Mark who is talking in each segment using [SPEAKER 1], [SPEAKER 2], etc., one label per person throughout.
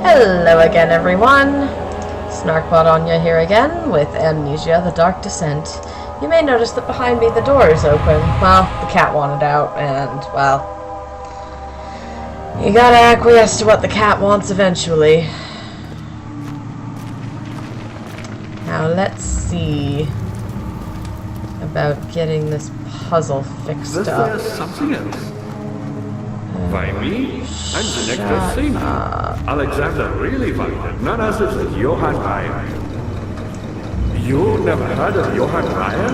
[SPEAKER 1] Hello again, everyone. SnarkbotAnya here again with Amnesia, The Dark Descent. You may notice that behind me the door is open. Well, the cat wanted out, and, well, you gotta acquiesce to what the cat wants eventually. Now, let's see about getting this puzzle fixed up.
[SPEAKER 2] There's something else. By me, I'm the next thing. Alexander really wanted none other than Johann Ryer. You never heard of Johann Ryer?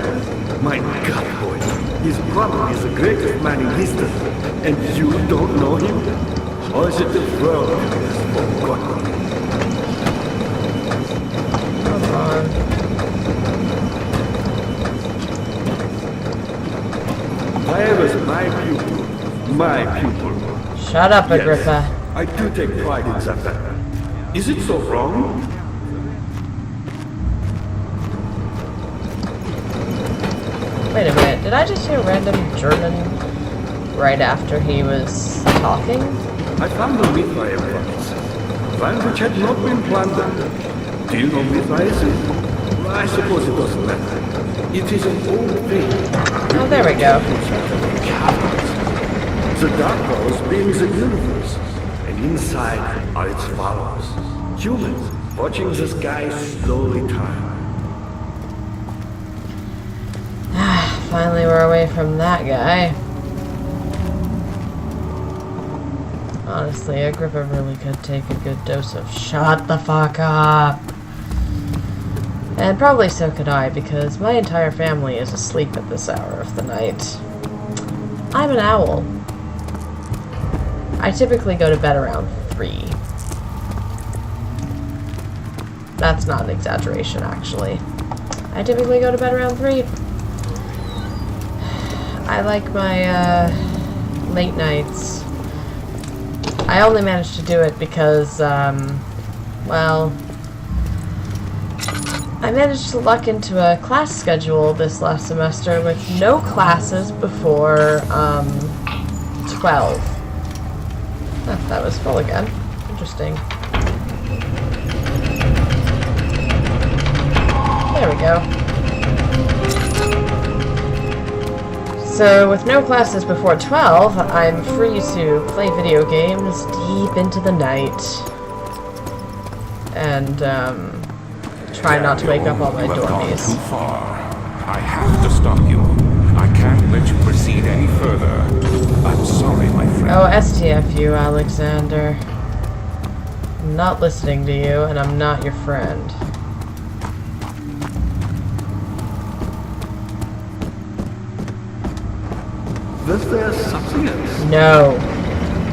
[SPEAKER 2] My God, boy, he's probably the greatest man in history, and you don't know him? Or is it the world has forgotten?
[SPEAKER 1] Come on.
[SPEAKER 2] Ryer was my pupil. My pupil.
[SPEAKER 1] Shut up, Agrippa.
[SPEAKER 2] Yes, I do take pride in that. Is it so wrong?
[SPEAKER 1] Wait a minute, did I just hear random German right after he was talking?
[SPEAKER 2] I found the Mithraeum province, one which had not been plundered. Do you know Mithraeum? I suppose it doesn't matter. It is an old thing.
[SPEAKER 1] Oh, there we go.
[SPEAKER 2] The Dark Halls being the universe, and inside are its followers, humans watching the sky slowly turn.
[SPEAKER 1] Finally we're away from that guy. Honestly, Agrippa really could take a good dose of shut the fuck up. And probably so could I, because my entire family is asleep at this hour of the night. I'm an owl. I typically go to bed around 3. That's not an exaggeration, actually. I typically go to bed around 3. I like my late nights. I only managed to do it because, well, I managed to luck into a class schedule this last semester with no classes before 12. Oh, that was full again. Interesting. There we go. So, with no classes before 12, I'm free to play video games deep into the night. And, try not to wake up all my dormies.
[SPEAKER 3] Too far. I have to stop you. I can't let you proceed any further. I'm sorry, my friend.
[SPEAKER 1] Oh, STFU, Alexander. I'm not listening to you, and I'm not your friend.
[SPEAKER 2] There's something else.
[SPEAKER 1] No.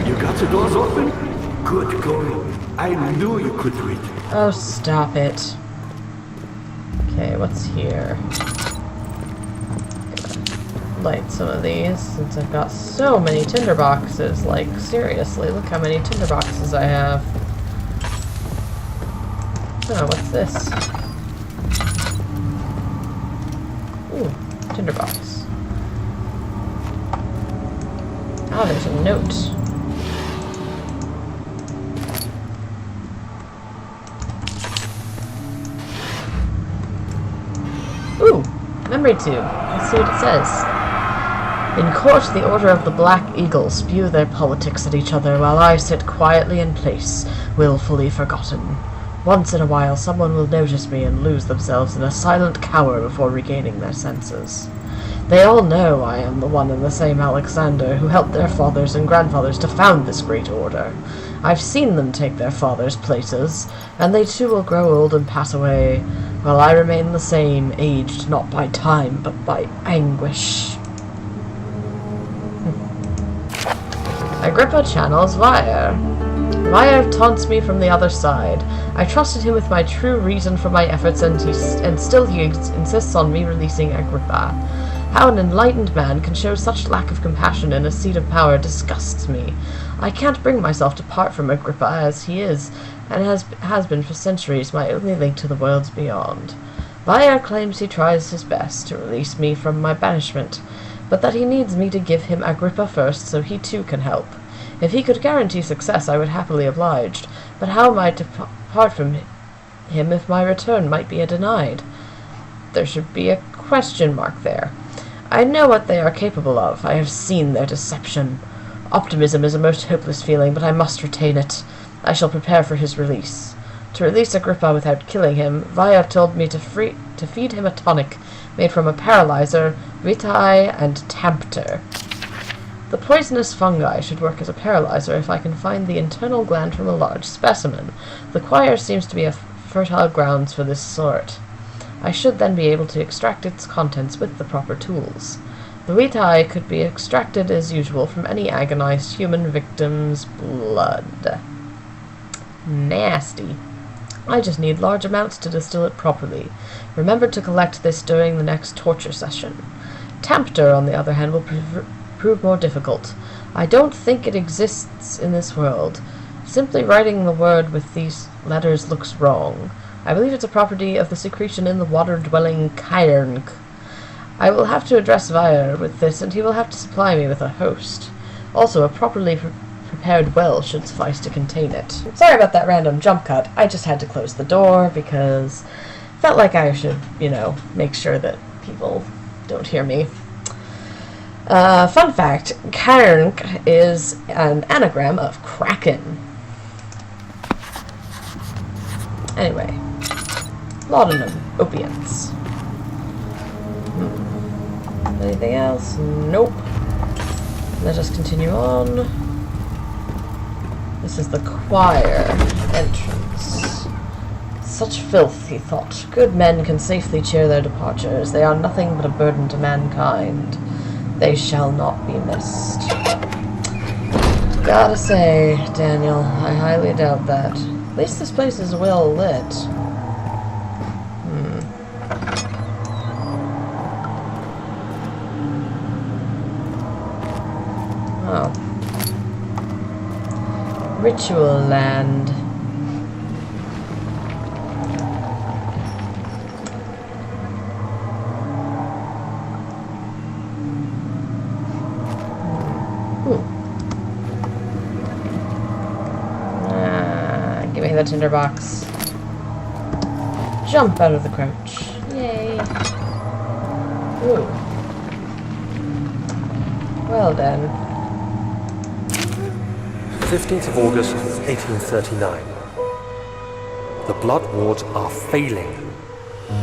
[SPEAKER 2] You got the doors open? Good going. I knew you could do it.
[SPEAKER 1] Oh, stop it. Okay, what's here? Light some of these, since I've got so many tinder boxes. Like, seriously, look how many tinder boxes I have. Oh, what's this? Ooh, tinder box. Oh, there's a note. Ooh, memory tube. Let's see what it says. In court, the Order of the Black Eagle spew their politics at each other, while I sit quietly in place, willfully forgotten. Once in a while, someone will notice me and lose themselves in a silent cower before regaining their senses. They all know I am the one and the same Alexander who helped their fathers and grandfathers to found this great order. I've seen them take their fathers' places, and they too will grow old and pass away, while I remain the same, aged not by time, but by anguish. Agrippa channels Vire. Vire taunts me from the other side. I trusted him with my true reason for my efforts, and still he insists on me releasing Agrippa. How an enlightened man can show such lack of compassion in a seat of power disgusts me. I can't bring myself to part from Agrippa as he is, and has been for centuries my only link to the worlds beyond. Vire claims he tries his best to release me from my banishment, but that he needs me to give him Agrippa first so he too can help. If he could guarantee success, I would happily oblige, But how am I to part from him if my return might be denied? There should be a question mark there. I know what they are capable of. I have seen their deception. Optimism is a most hopeless feeling, but I must retain it. I shall prepare for his release. To release Agrippa without killing him, Vaya told me to feed him a tonic made from a paralyzer, vitae, and tampter. The poisonous fungi should work as a paralyzer if I can find the internal gland from a large specimen. The choir seems to be a fertile grounds for this sort. I should then be able to extract its contents with the proper tools. The vitae could be extracted as usual from any agonized human victim's blood. Nasty. I just need large amounts to distill it properly. Remember to collect this during the next torture session. Tampter, on the other hand, will prove more difficult. I don't think it exists in this world. Simply writing the word with these letters looks wrong. I believe it's a property of the secretion in the water-dwelling cairn. I will have to address Vire with this, and he will have to supply me with a host. Also, a properly prepared well should suffice to contain it. Sorry about that random jump cut. I just had to close the door because I felt like I should, make sure that people don't hear me. Fun fact, cairn is an anagram of kraken. Anyway, laudanum, opiates. Anything else? Nope. Let us continue on. This is the choir entrance. Such filth, he thought. Good men can safely cheer their departures. They are nothing but a burden to mankind. They shall not be missed. Gotta say, Daniel, I highly doubt that. At least this place is well lit. Oh. Ritual land. Give me the tinderbox. Jump out of the crouch. Yay. Ooh. Well then.
[SPEAKER 4] 15th of August, 1839. The blood wards are failing.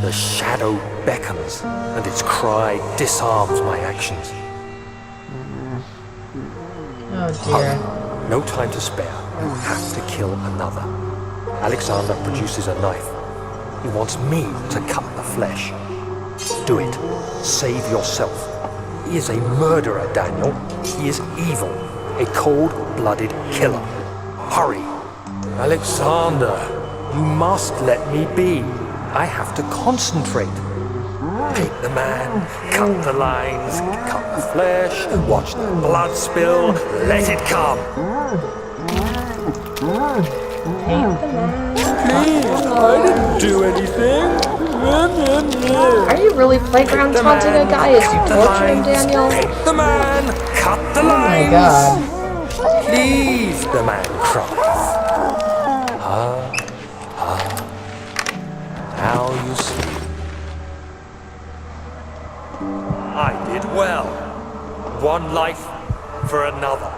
[SPEAKER 4] The shadow beckons, and its cry disarms my actions.
[SPEAKER 1] Oh dear.
[SPEAKER 4] No time to spare. You have to kill another. Alexander produces a knife. He wants me to cut the flesh. Do it. Save yourself. He is a murderer, Daniel. He is evil. A cold-blooded killer. Hurry. Alexander, you must let me be. I have to concentrate. Take the man, cut the lines, cut the flesh, watch the blood spill, let it come. Please, I didn't do anything.
[SPEAKER 1] Are you really playground taunting a guy as you torture him, Daniel?
[SPEAKER 4] Take the man, cut the
[SPEAKER 1] Oh
[SPEAKER 4] lines.
[SPEAKER 1] my god.
[SPEAKER 4] Please, the man cries. Now you see. I did well. One life for another.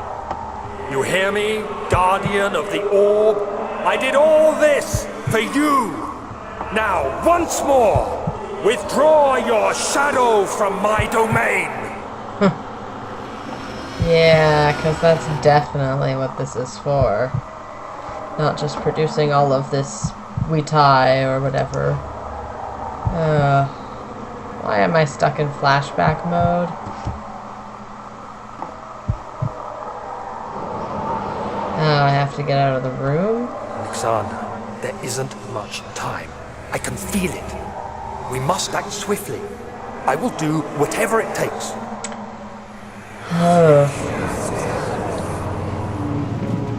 [SPEAKER 4] You hear me, guardian of the orb? I did all this for you. Now, once more, withdraw your shadow from my domain.
[SPEAKER 1] Yeah, because that's definitely what this is for. Not just producing all of this vitae or whatever. Why am I stuck in flashback mode? Oh, I have to get out of the room?
[SPEAKER 4] Alexander, there isn't much time. I can feel it. We must act swiftly. I will do whatever it takes.
[SPEAKER 1] Oh.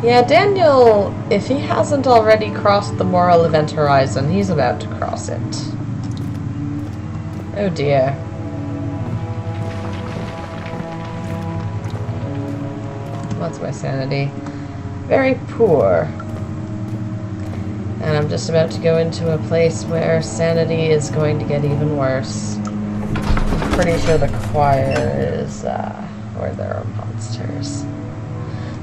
[SPEAKER 1] Yeah, Daniel, if he hasn't already crossed the moral event horizon, he's about to cross it. Oh dear. What's my sanity? Very poor. And I'm just about to go into a place where sanity is going to get even worse. I'm pretty sure the choir is where there are monsters.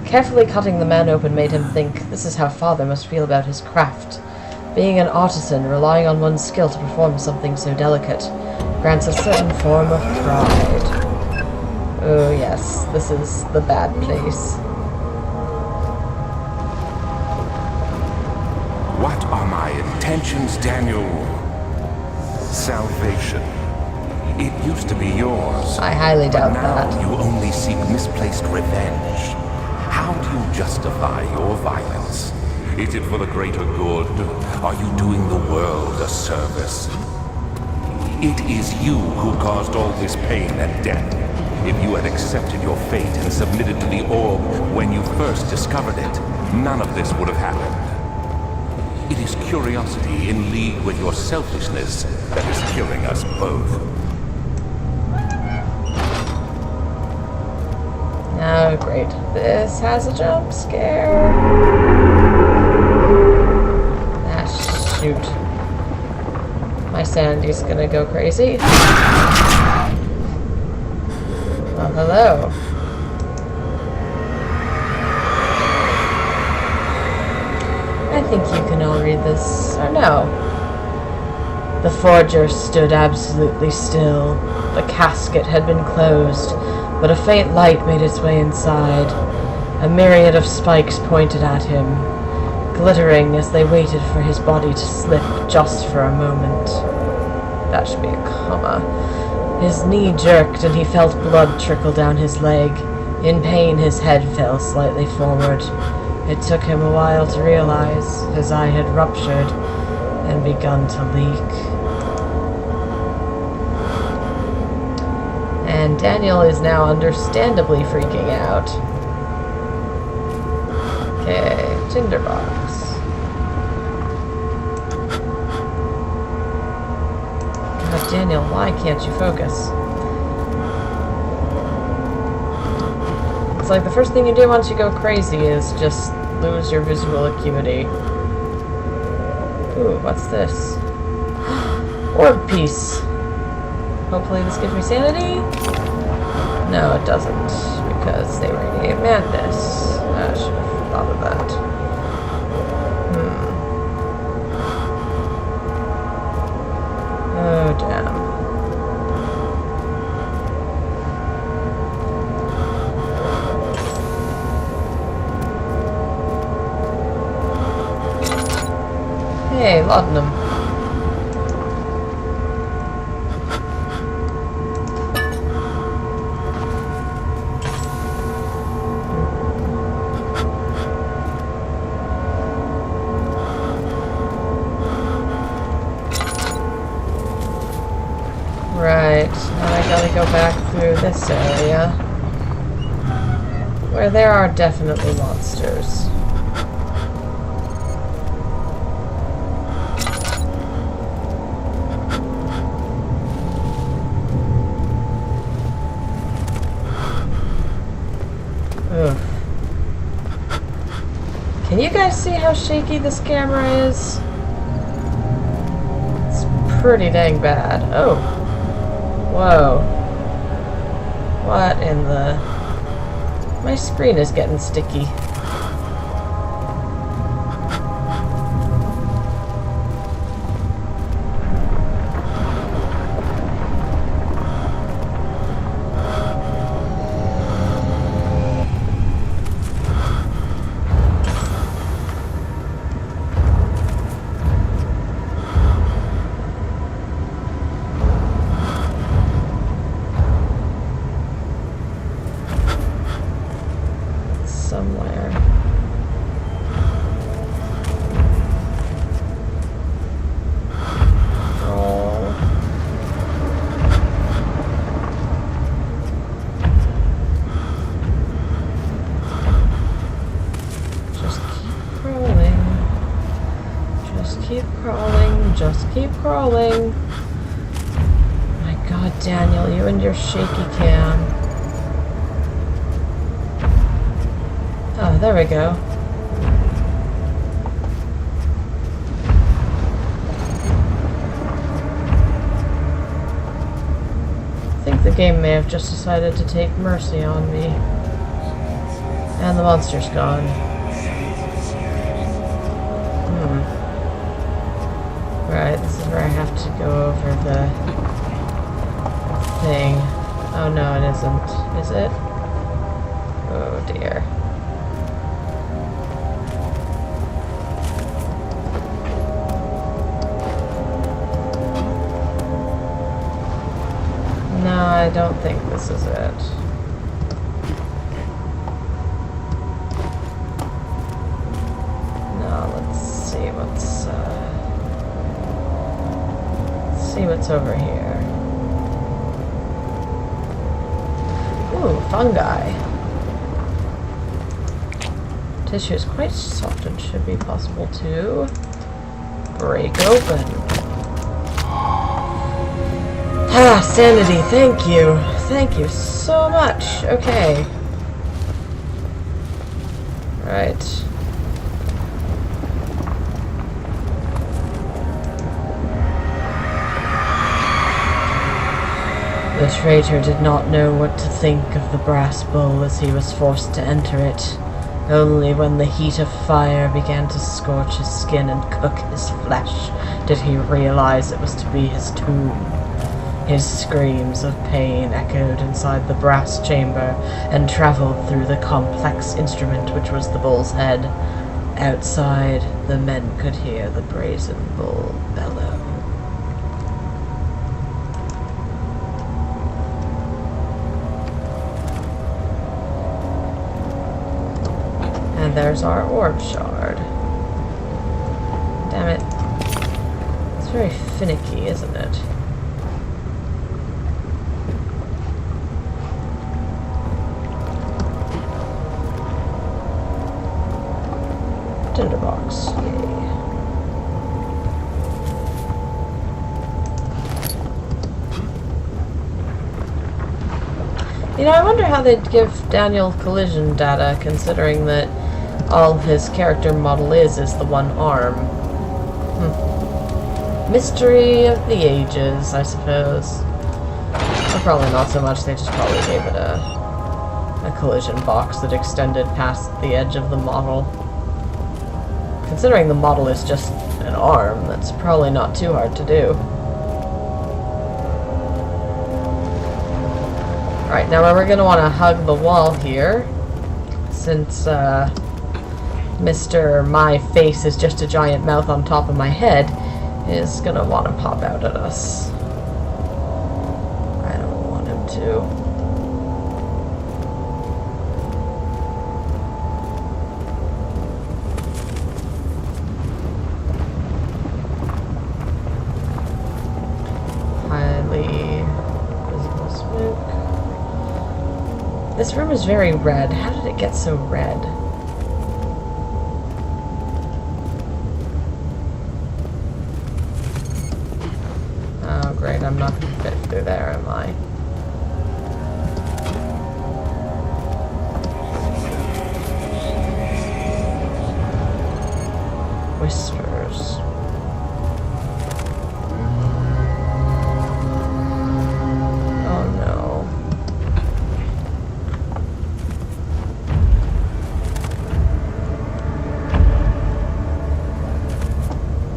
[SPEAKER 1] Carefully cutting the man open made him think this is how Father must feel about his craft. Being an artisan, relying on one's skill to perform something so delicate, grants a certain form of pride. Oh yes, this is the bad place.
[SPEAKER 3] What are my intentions, Daniel? Salvation. It used to be yours.
[SPEAKER 1] I highly doubt
[SPEAKER 3] but now
[SPEAKER 1] that.
[SPEAKER 3] you only seek misplaced revenge. How do you justify your violence? Is it for the greater good? Are you doing the world a service? It is you who caused all this pain and death. If you had accepted your fate and submitted to the orb when you first discovered it, none of this would have happened. It is curiosity in league with your selfishness that is killing us both.
[SPEAKER 1] Oh, great. This has a jump scare. Ah, shoot. My sanity's gonna go crazy. Well, hello. I think you can all read this. Or no. The forger stood absolutely still. The casket had been closed, but a faint light made its way inside. A myriad of spikes pointed at him, glittering as they waited for his body to slip just for a moment. That should be a comma. His knee jerked and he felt blood trickle down his leg. In pain, his head fell slightly forward. It took him a while to realize his eye had ruptured and begun to leak. And Daniel is now understandably freaking out. Okay, tinderbox. God, Daniel, why can't you focus? It's like the first thing you do once you go crazy is just lose your visual acuity. Ooh, what's this? Orb piece. Hopefully this gives me sanity? No, it doesn't, because they radiate madness. I should have thought of that. Oh, damn. Hey, laudanum. Right, now I gotta go back through this area, where there are definitely monsters. Ugh. Can you guys see how shaky this camera is? It's pretty dang bad. Oh. Whoa. What in the... My screen is getting sticky. Somewhere. Oh. Just keep crawling. Just keep crawling. Just keep crawling. My God, Daniel, you and your shaky cam. Oh, there we go. The game may have just decided to take mercy on me. And the monster's gone. Right, this is where I have to go over the thing. Oh no, it isn't. Is it? Oh dear. No, I don't think this is it. No, let's see what's over here. Ooh, fungi. Tissue is quite soft and should be possible to break open. Ah, sanity, thank you. Thank you so much. Okay. Right. The traitor did not know what to think of the brass bowl as he was forced to enter it. Only when the heat of fire began to scorch his skin and cook his flesh did he realize it was to be his tomb. His screams of pain echoed inside the brass chamber and traveled through the complex instrument which was the bull's head. Outside, the men could hear the brazen bull bellow. And there's our orb shard. Damn it. It's very finicky, isn't it? Tinderbox. Yay. You know, I wonder how they'd give Daniel collision data, considering that all his character model is the one arm. Mystery of the ages, I suppose. Or probably not so much, they just probably gave it a collision box that extended past the edge of the model. Considering the model is just an arm, that's probably not too hard to do. Right, now we're going to want to hug the wall here, since Mr. My Face is just a giant mouth on top of my head, is going to want to pop out at us. I don't want him to. This room is very red. How did it get so red? Oh great, I'm not going to fit through there, am I? Whispers.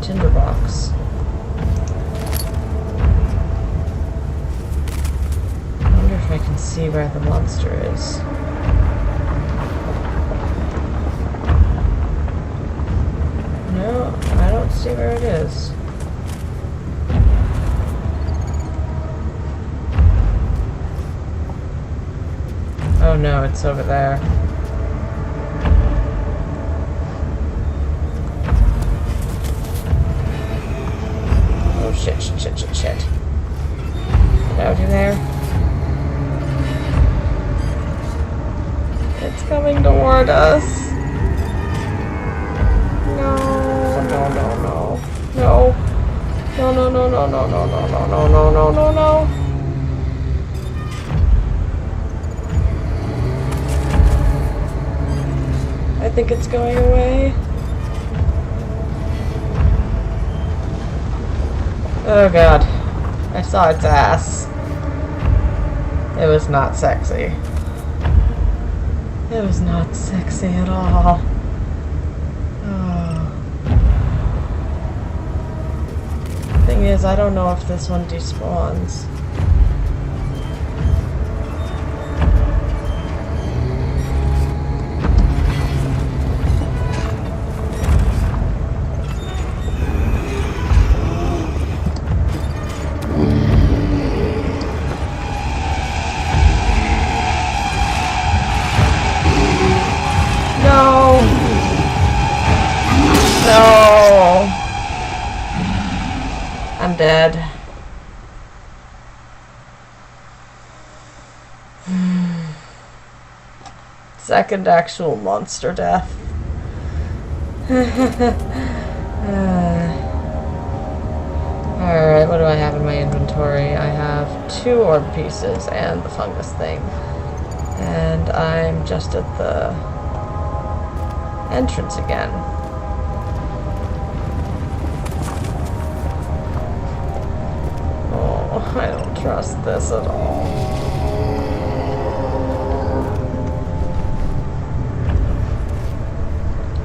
[SPEAKER 1] Tinderbox. I wonder if I can see where the monster is. No, I don't see where it is. Oh no, it's over there. Shit. Get out of there. It's coming toward us. No. I think it's going away. Oh god. I saw its ass. It was not sexy. It was not sexy at all. Oh. Thing is, I don't know if this one despawns. No! No! I'm dead. Second actual monster death. Alright, what do I have in my inventory? I have 2 orb pieces and the fungus thing. And I'm just at the entrance again. Oh, I don't trust this at all.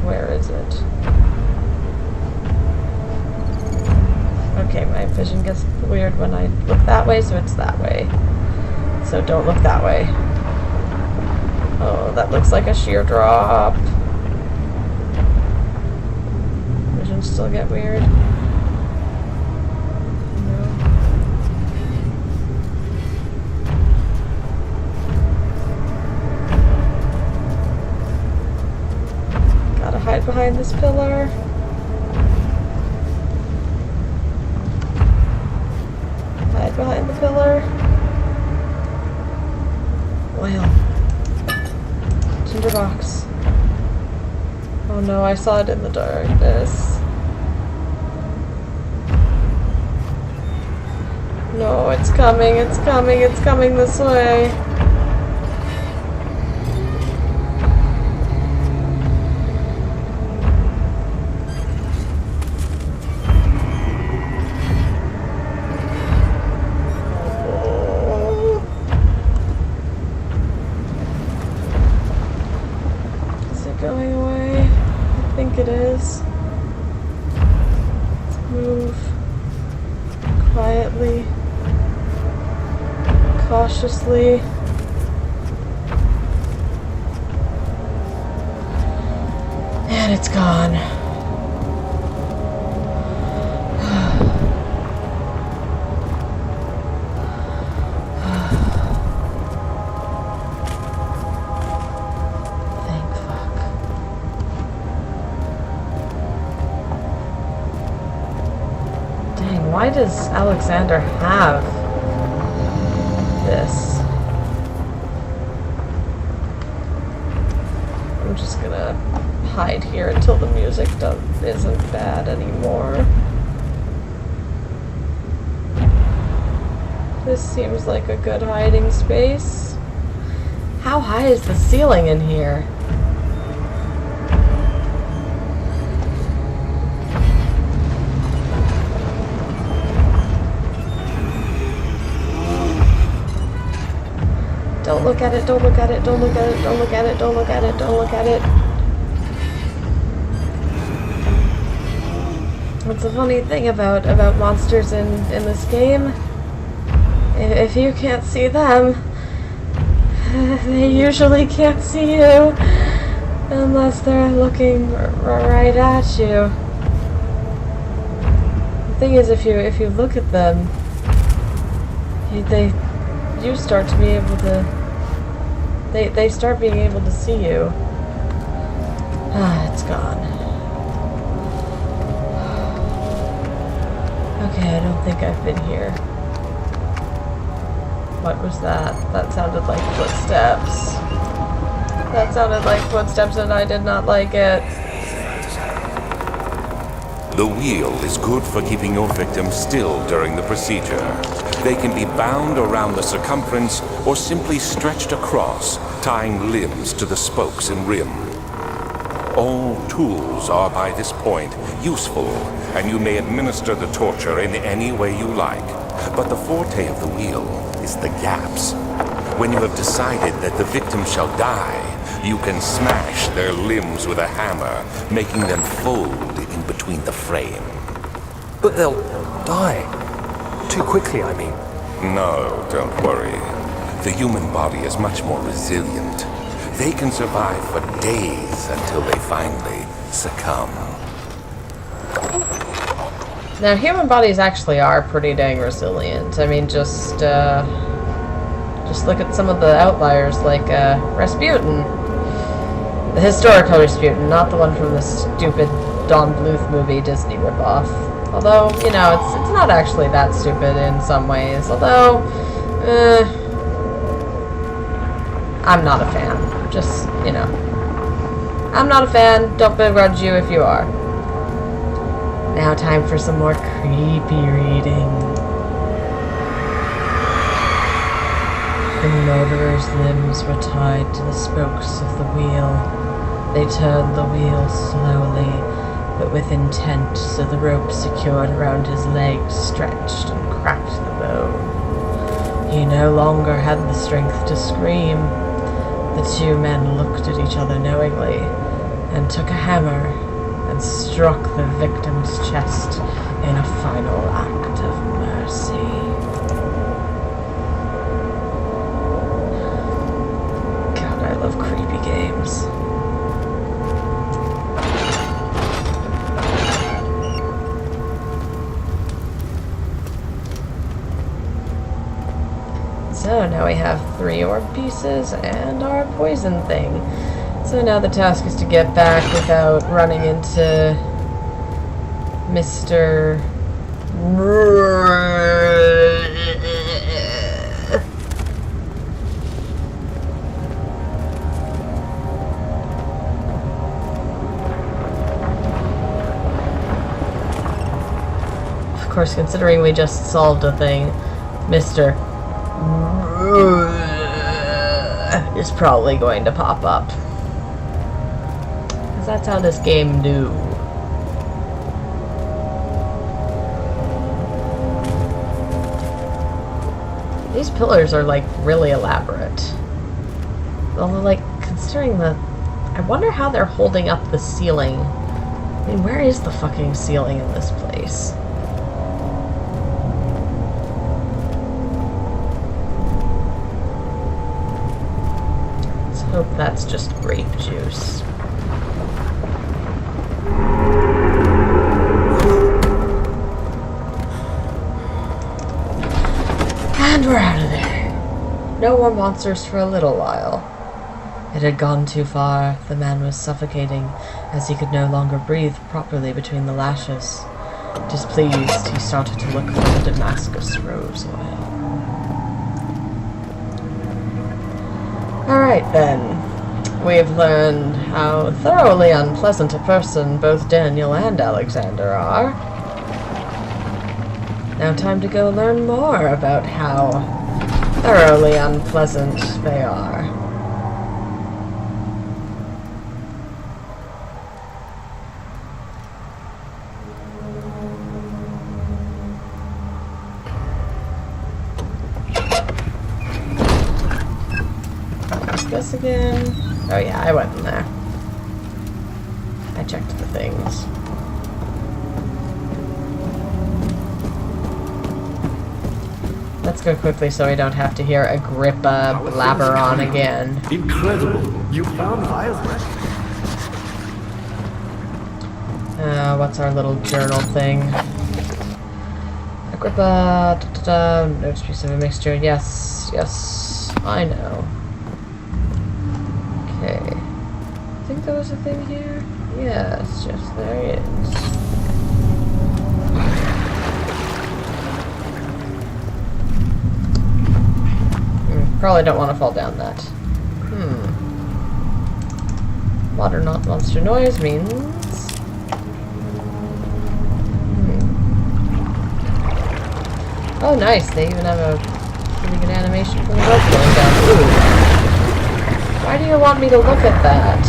[SPEAKER 1] Where is it? Okay, my vision gets weird when I look that way, so it's that way. So don't look that way. Oh, that looks like a sheer drop. Visions still get weird. No. Gotta hide behind this pillar. Hide behind the pillar. Oil. Tinderbox. Oh no, I saw it in the darkness. No, it's coming, it's coming, it's coming this way. Is it going away? I think it is. Let's move quietly. Cautiously. And it's gone. Thank fuck. Dang, why does Alexander have this? I'm just gonna hide here until the music isn't bad anymore. This seems like a good hiding space. How high is the ceiling in here? Don't look at it, don't look at it, don't look at it, don't look at it, don't look at it, don't look at it. What's the funny thing about monsters in this game? If you can't see them, they usually can't see you unless they're looking right at you. The thing is, if you look at them, you start to be able to. They start being able to see you. Ah, it's gone. Okay, I don't think I've been here. What was that? That sounded like footsteps. That sounded like footsteps and I did not like it.
[SPEAKER 3] The wheel is good for keeping your victim still during the procedure. They can be bound around the circumference or simply stretched across, tying limbs to the spokes and rim. All tools are by this point useful, and you may administer the torture in any way you like. But the forte of the wheel is the gaps. When you have decided that the victim shall die, you can smash their limbs with a hammer, making them fold in between the frame.
[SPEAKER 4] But they'll die. Too quickly, I mean.
[SPEAKER 3] No, don't worry. The human body is much more resilient. They can survive for days until they finally succumb.
[SPEAKER 1] Now, human bodies actually are pretty dang resilient. I mean, just look at some of the outliers, like Rasputin. The historical Rasputin, not the one from the stupid Don Bluth movie Disney ripoff. Although, you know, it's not actually that stupid in some ways. Although, I'm not a fan. Just, you know. I'm not a fan. Don't begrudge you if you are. Now time for some more creepy reading. The murderer's limbs were tied to the spokes of the wheel. They turned the wheel slowly, but with intent, so the rope secured around his legs stretched and cracked the bone. He no longer had the strength to scream. The two men looked at each other knowingly, and took a hammer and struck the victim's chest in a final act of mercy. God, I love creepy games. So now we have 3 orb pieces and our poison thing. So now the task is to get back without running into Mr. Of course, considering we just solved a thing, Mr. is probably going to pop up. Because that's how this game do. These pillars are like really elaborate. Although, like, considering the... I wonder how they're holding up the ceiling. I mean, where is the fucking ceiling in this place? Hope that's just grape juice. And we're out of there. No more monsters for a little while. It had gone too far. The man was suffocating, as he could no longer breathe properly between the lashes. Displeased, he started to look for the Damascus rose oil. Alright then, we've learned how thoroughly unpleasant a person both Daniel and Alexander are. Now time to go learn more about how thoroughly unpleasant they are. This again? Oh yeah, I went in there. I checked the things. Let's go quickly so we don't have to hear Agrippa blabber on again.
[SPEAKER 2] Incredible! You found Violet.
[SPEAKER 1] What's our little journal thing? Agrippa, notes piece of a mixture. Yes, yes, I know. Okay. I think there was a thing here? Yes, yes, there is. Probably don't want to fall down that. Water not monster noise means... Oh nice, they even have a pretty good animation for the rope going down. Ooh. Why do you want me to look at that?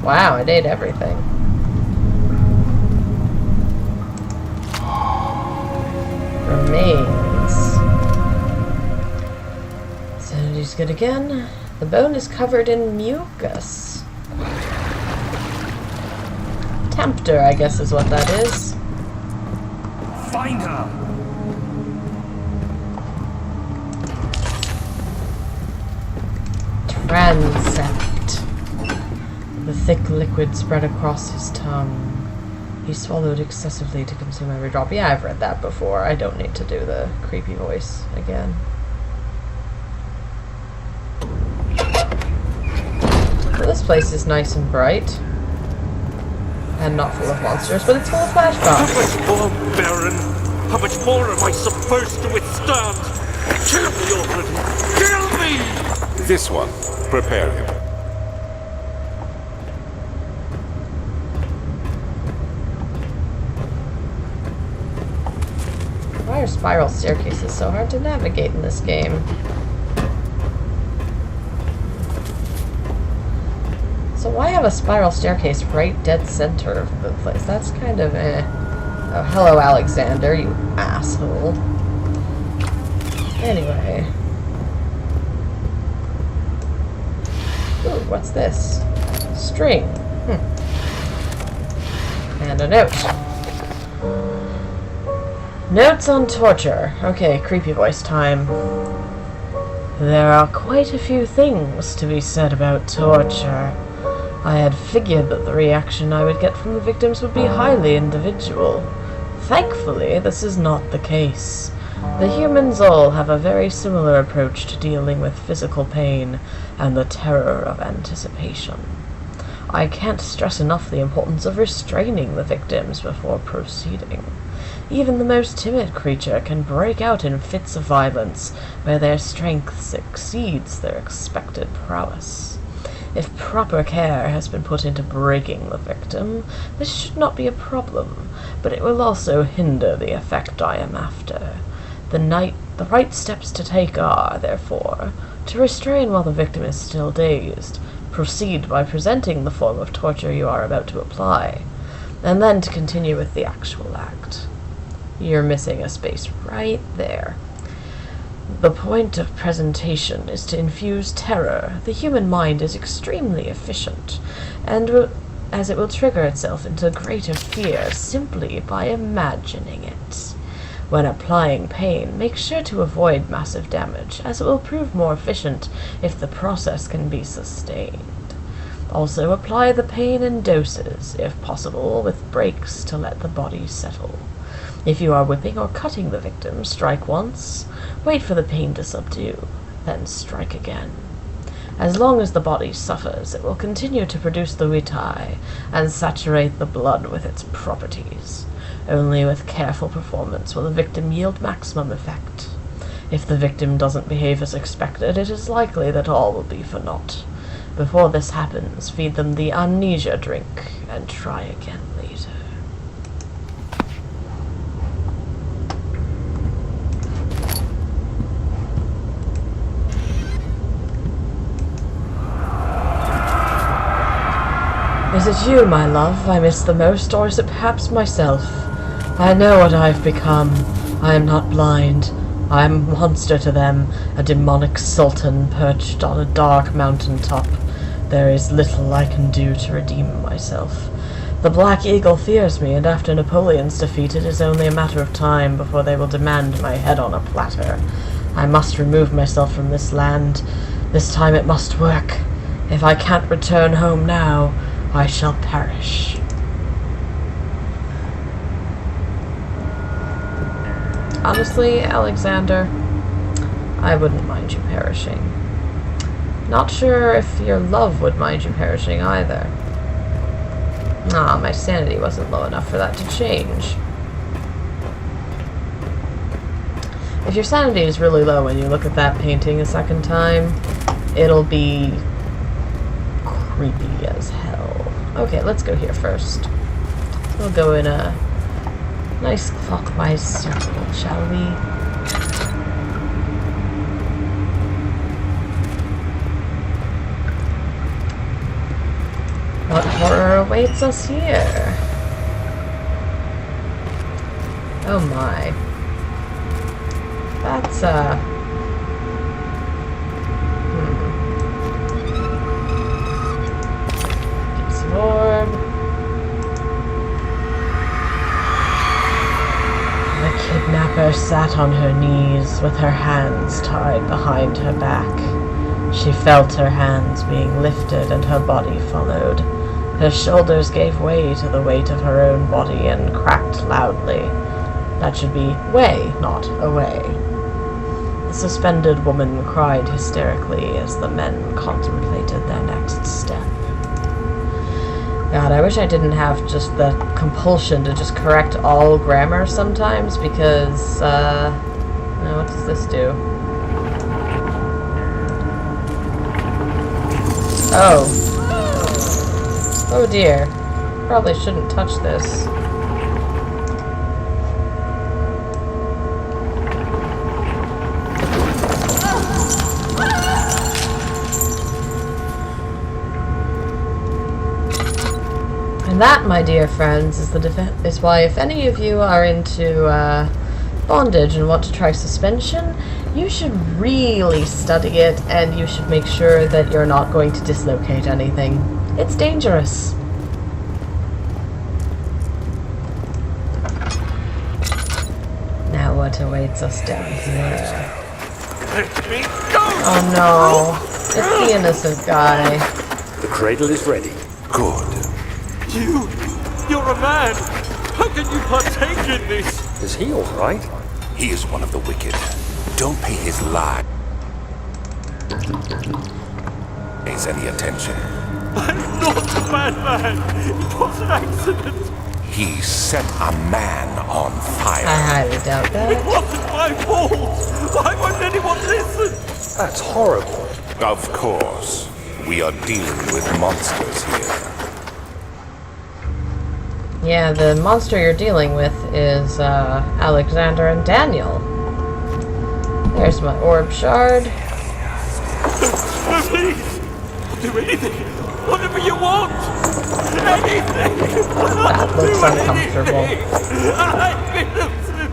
[SPEAKER 1] Wow, it ate everything. Remains. Sanity's good again. The bone is covered in mucus. Tempter, I guess is what that is.
[SPEAKER 4] Find her!
[SPEAKER 1] Transept. The thick liquid spread across his tongue. He swallowed excessively to consume every drop. Yeah, I've read that before. I don't need to do the creepy voice again. Well, this place is nice and bright. And not full of monsters, but it's full of
[SPEAKER 5] How
[SPEAKER 1] flashbacks.
[SPEAKER 5] much more, Baron? How much more am I supposed to withstand? Kill me already! Kill me!
[SPEAKER 3] This one. Prepare him.
[SPEAKER 1] Why are spiral staircases so hard to navigate in this game? So why have a spiral staircase right dead center of the place? That's kind of eh. Oh, hello, Alexander, you asshole. Anyway. Ooh, what's this? String. And a note. Notes on torture. Okay, creepy voice time. There are quite a few things to be said about torture. I had figured that the reaction I would get from the victims would be highly individual. Thankfully, this is not the case. The humans all have a very similar approach to dealing with physical pain and the terror of anticipation. I can't stress enough the importance of restraining the victims before proceeding. Even the most timid creature can break out in fits of violence where their strength exceeds their expected prowess. If proper care has been put into breaking the victim, this should not be a problem, but it will also hinder the effect I am after. The right steps to take are, therefore, to restrain while the victim is still dazed, proceed by presenting the form of torture you are about to apply, and then to continue with the actual act. You're missing a space right there. The point of presentation is to infuse terror. The human mind is extremely efficient, and as it will trigger itself into greater fear simply by imagining it. When applying pain, make sure to avoid massive damage, as it will prove more efficient if the process can be sustained. Also, apply the pain in doses, if possible, with breaks to let the body settle. If you are whipping or cutting the victim, strike once, wait for the pain to subdue, then strike again. As long as the body suffers, it will continue to produce the vitae and saturate the blood with its properties. Only with careful performance will the victim yield maximum effect. If the victim doesn't behave as expected, it is likely that all will be for naught. Before this happens, feed them the Amnesia drink and try again later. Is it you, my love, I miss the most, or is it perhaps myself? I know what I've become. I am not blind. I am a monster to them, a demonic sultan perched on a dark mountain top. There is little I can do to redeem myself. The Black Eagle fears me, and after Napoleon's defeat, it is only a matter of time before they will demand my head on a platter. I must remove myself from this land. This time it must work. If I can't return home now, I shall perish. Honestly, Alexander, I wouldn't mind you perishing. Not sure if your love would mind you perishing either. Ah, my sanity wasn't low enough for that to change. If your sanity is really low when you look at that painting a second time, it'll be creepy as hell. Okay, let's go here first. We'll go in a nice clockwise circle, shall we? What horror awaits us here? Oh my. That's, Get some orb. The kidnapper sat on her knees with her hands tied behind her back. She felt her hands being lifted and her body followed. Her shoulders gave way to the weight of her own body and cracked loudly. That should be way, not away. The suspended woman cried hysterically as the men contemplated their next step. God, I wish I didn't have just the compulsion to just correct all grammar sometimes, because, what does this do? Oh. Oh dear. Probably shouldn't touch this. And that, my dear friends, is why if any of you are into bondage and want to try suspension, you should really study it, and you should make sure that you're not going to dislocate anything. It's dangerous. Now what awaits us down here?
[SPEAKER 5] Let me go!
[SPEAKER 1] Oh no, it's the innocent guy.
[SPEAKER 4] The cradle is ready.
[SPEAKER 3] Good.
[SPEAKER 5] You're a man! How can you partake in this?
[SPEAKER 4] Is he all right?
[SPEAKER 3] He is one of the wicked. Don't pay his lie any attention.
[SPEAKER 5] I'm not a bad man! It was an accident!
[SPEAKER 3] He set a man on fire.
[SPEAKER 1] I highly doubt that.
[SPEAKER 5] It wasn't my fault! Why won't anyone listen?
[SPEAKER 4] That's horrible.
[SPEAKER 3] Of course. We are dealing with monsters here.
[SPEAKER 1] Yeah, the monster you're dealing with is Alexander and Daniel. There's my orb shard.
[SPEAKER 5] No, please! I'll do anything! Whatever you want! Anything!
[SPEAKER 1] That looks uncomfortable.
[SPEAKER 5] I'm innocent!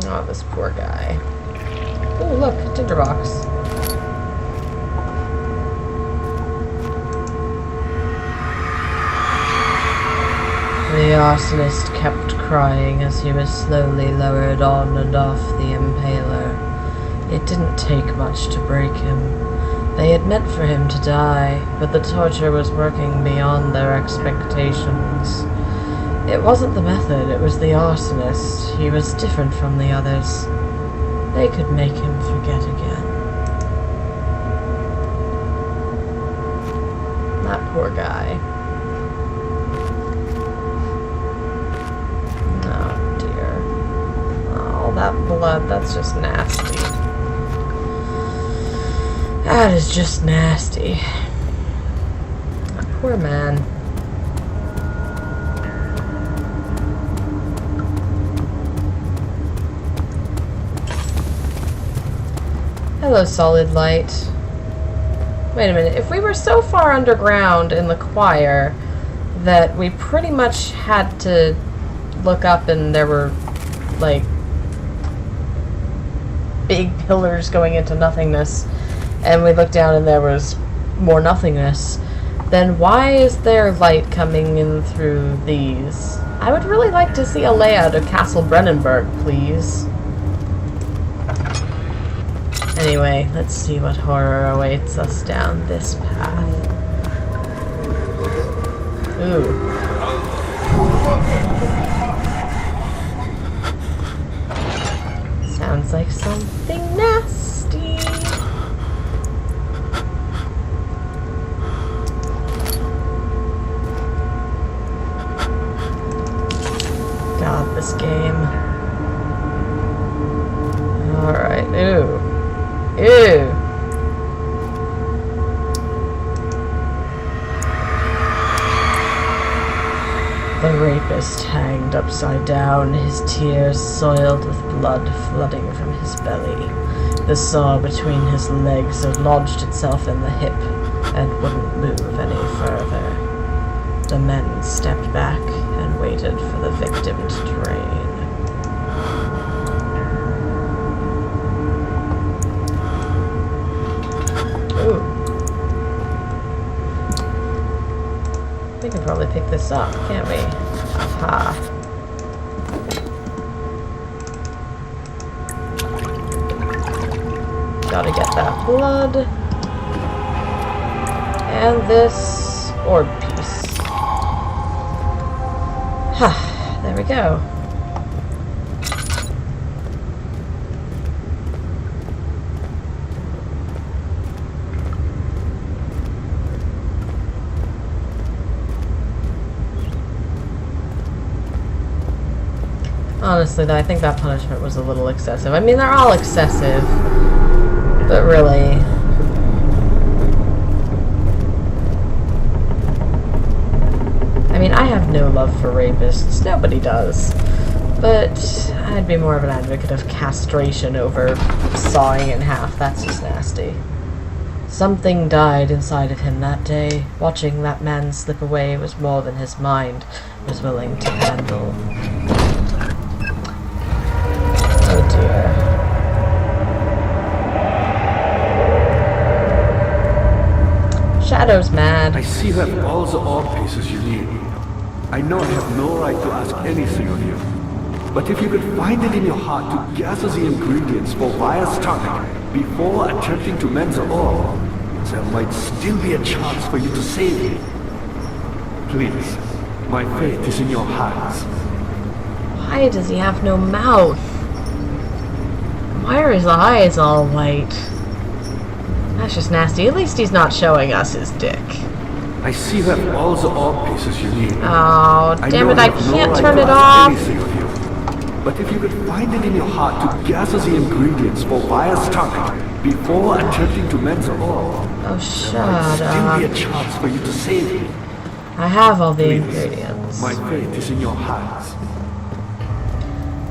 [SPEAKER 1] Oh, this poor guy. Oh, look, tinderbox. The arsonist kept crying as he was slowly lowered on and off the impaler. It didn't take much to break him. They had meant for him to die, but the torture was working beyond their expectations. It wasn't the method, it was the arsonist. He was different from the others. They could make him forget again. That poor guy. That blood, that's just nasty. That is just nasty. That poor man. Hello, solid light. Wait a minute, if we were so far underground in the choir that we pretty much had to look up and there were, like, big pillars going into nothingness, and we looked down and there was more nothingness, then why is there light coming in through these? I would really like to see a layout of Castle Brennenburg, please. Anyway, let's see what horror awaits us down this path. Ooh. Sounds like something nasty. God, this game. Alright, ew. Ew. The rapist hanged upside down, his tears soiled with blood flooding from his belly. The saw between his legs had lodged itself in the hip and wouldn't move any further. The men stepped back and waited for the victim to drain. Ooh. We can probably pick this up, can't we? Aha. Gotta get that blood. And this orb piece. There we go. Honestly, though, I think that punishment was a little excessive. I mean, they're all excessive, but really... I mean, I have no love for rapists. Nobody does. But I'd be more of an advocate of castration over sawing in half. That's just nasty. Something died inside of him that day. Watching that man slip away was more than his mind was willing to handle. Oh dear. Shadow's mad.
[SPEAKER 2] I see you have all the orb pieces you need. I know I have no right to ask anything of you. But if you could find it in your heart to gather the ingredients for Vire's tonic before attempting to mend the orb, there might still be a chance for you to save me. Please, my fate is in your hands.
[SPEAKER 1] Why does he have no mouth? Why are his eyes all white? That's just nasty. At least he's not showing us his dick.
[SPEAKER 2] I see you have all the orb pieces you need.
[SPEAKER 1] Oh, damn it, I can't turn it off.
[SPEAKER 2] But if you could find it in your heart to gather the ingredients for Vire's tonic before attempting to mend the orb,
[SPEAKER 1] Oh, shut
[SPEAKER 2] there might still
[SPEAKER 1] up.
[SPEAKER 2] be a chance for you to save me.
[SPEAKER 1] I have all the
[SPEAKER 2] Please,
[SPEAKER 1] ingredients.
[SPEAKER 2] my fate is in your hands.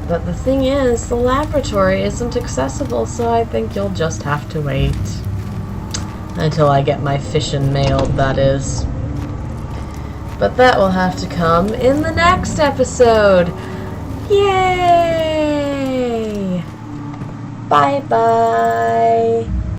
[SPEAKER 1] But the thing is, the laboratory isn't accessible, so I think you'll just have to wait. Until I get my fishin' mailed, that is. But that will have to come in the next episode. Yay! Bye-bye.